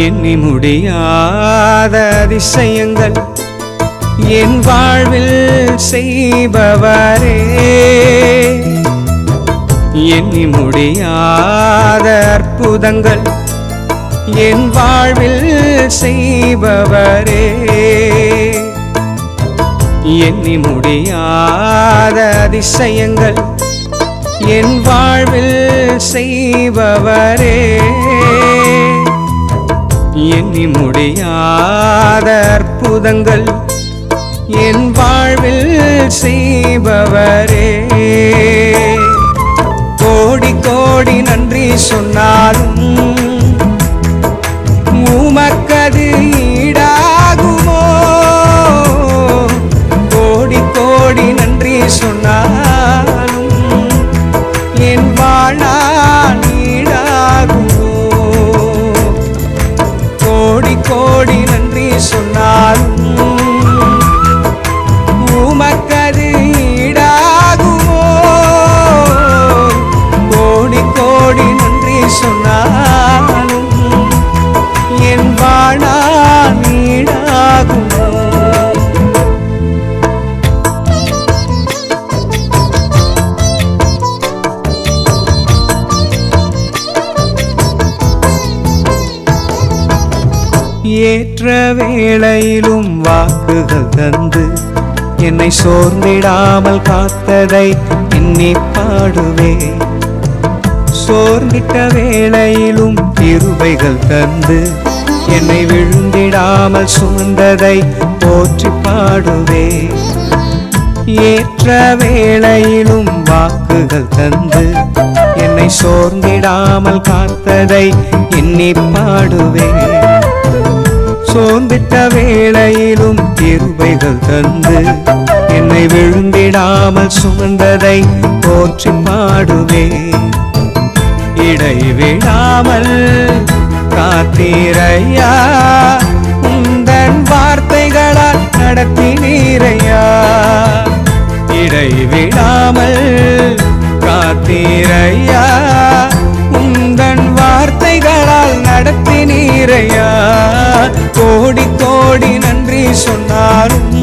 எண்ணி முடியாத அதிசயங்கள் என் வாழ்வில் செய்பவரே, எண்ணி முடியாத அற்புதங்கள் என் வாழ்வில் செய்பவரே, எண்ணி முடியாத அதிசயங்கள் என் வாழ்வில் செய்பவரே, எண்ணி முடியாத அற்புதங்கள் என் வாழ்வில் செய்பவரே. கோடி கோடி நன்றி சொன்னாலும் உமக்கது ஈடாகுமோ, கோடி கோடி நன்றி சொன்னாலும் என் வாழ்நாள் ஈடாகுமோ, கோடி கோடி நன்றி சொன்னாலும் உமக்கது ஈடாகுமோ, கோடி கோடி நன்றி சொன்னாலும் என் வாழ்நாள் ஈடாகுமோ. ஏற்ற வேளையிலும் வாக்குகள் தந்து என்னை சோர்ந்திடாமல் காத்ததை எண்ணி பாடுவே, சோர்ந்திட்ட வேளையிலும் கிருபைகள் தந்து என்னை விழுந்திடாமல் சுமந்ததை போற்றி பாடுவே, ஏற்ற வேளையிலும் வாக்குகள் தந்து என்னை சோர்ந்திடாமல் காத்ததை எண்ணி பாடுவே, சோர்ந்திட்ட வேளையிலும் கிருபைகள் தந்து என்னை விழுந்திடாமல் சுமந்ததை போற்றி பாடுவே, இடைவிடாமல் காத்தீரையா, உந்தன் வார்த்தைகளால் நடத்தினீரையா, இடைவிடாமல் காத்தீரையா, உந்தன் வார்த்தைகளால் நடத்தினீரையா, கோடி கோடி நன்றி சொன்னாலும்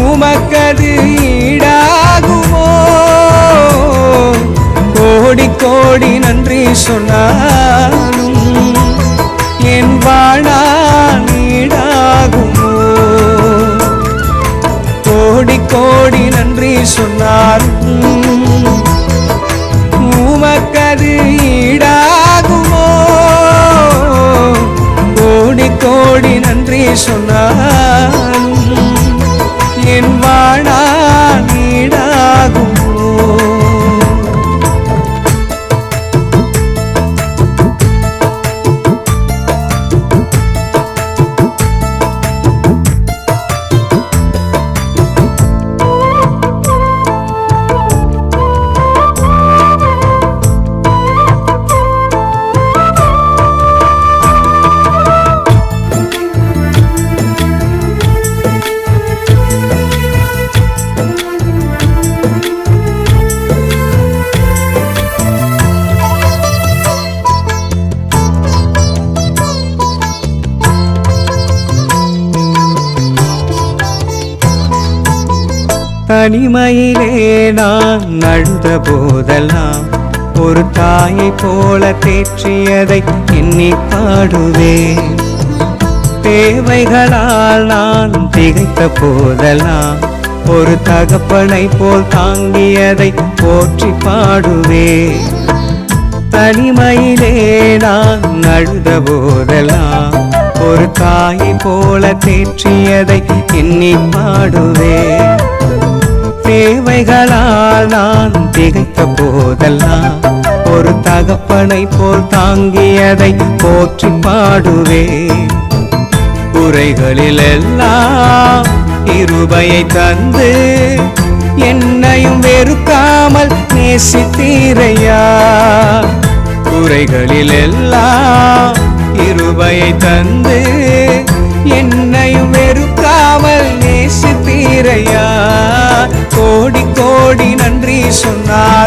உமக்கது ஈடாகுமோ, கோடி கோடி நன்றி சொன்னாலும் என் வாழ்நாள் ஈடாகுமோ, கோடி கோடி நன்றி சொன்னாலும் உமக்கது ஈடாகுமோ, கோடி கோடி நன்றி சொன்னாலும் என் வாழ்நாள் ஈடாகுமோ. தனிமையிலே நான் அழுத போதெல்லாம் ஒரு தாயை போல தேற்றியதை எண்ணி பாடுவேன், தேவைகளால் நான் திகைத்த போதெல்லாம் ஒரு தகப்பனை போல் தாங்கியதை போற்றி பாடுவேன், தனிமையிலே நான் அழுத போதெல்லாம் ஒரு தாயை போல தேற்றியதை எண்ணி பாடுவேன், தேவைகளால் நான் திகைத்த போதெல்லாம் ஒரு தகப்பனை போல் தாங்கியதை போற்றி பாடுவே, குறைகளில் எல்லாம் கிருபையை தந்து என்னையும் வெறுக்காமல் நேசித்தீரையா, குறைகளில் எல்லாம் கிருபையை தந்து என்னையும் வெறுக்காமல் நேசித்தீரையா, கோடி கோடி நன்றி சொன்னார்